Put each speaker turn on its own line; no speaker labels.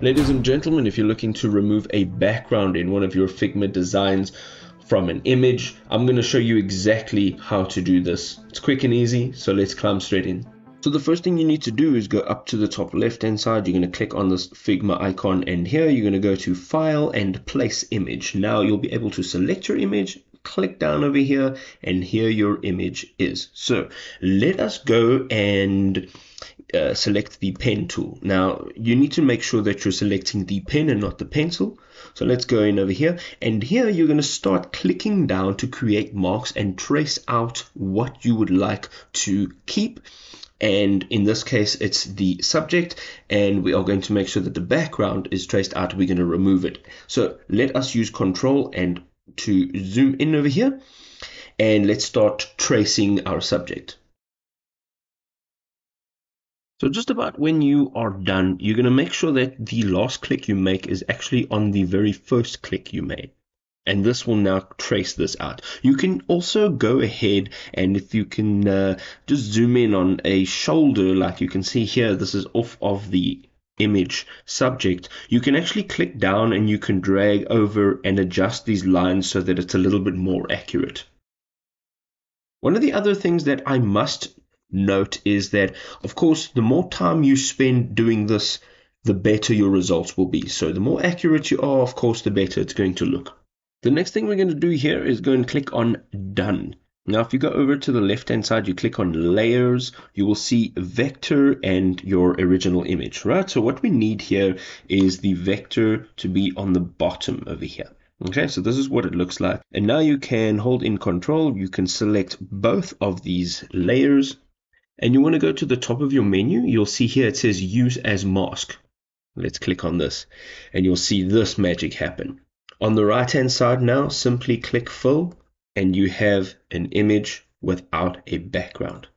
Ladies and gentlemen, if you're looking to remove a background in one of your Figma designs from an image, I'm going to show you exactly how to do this. It's quick and easy, so let's climb straight in. So the first thing you need to do is go up to the top left hand side. You're going to click on this Figma icon, and here you're going to go to File and Place Image. Now you'll be able to select your image, click down over here, and here your image is. So let us go and select the pen tool. Now you need to make sure that you're selecting the pen and not the pencil. So let's go in over here, and here you're going to start clicking down to create marks and trace out what you would like to keep. And in this case, it's the subject, and we are going to make sure that the background is traced out. We're going to remove it. So let us use Control and to zoom in over here, and let's start tracing our subject. So just about when you are done, you're going to make sure that the last click you make is actually on the very first click you made. And this will now trace this out. You can also go ahead, and if you can just zoom in on a shoulder, like you can see here, this is off of the image subject. You can actually click down and you can drag over and adjust these lines so that it's a little bit more accurate. One of the other things that I must note is that, of course, the more time you spend doing this, the better your results will be. So the more accurate you are, of course, the better it's going to look. The next thing we're going to do here is go and click on Done. Now, if you go over to the left-hand side, you click on Layers, you will see Vector and your original image, right? So what we need here is the vector to be on the bottom over here. Okay, so this is what it looks like. And now you can hold in Control, you can select both of these layers, and you want to go to the top of your menu. You'll see here it says Use as Mask. Let's click on this, and you'll see this magic happen. On the right hand side now, simply click Fill, and you have an image without a background.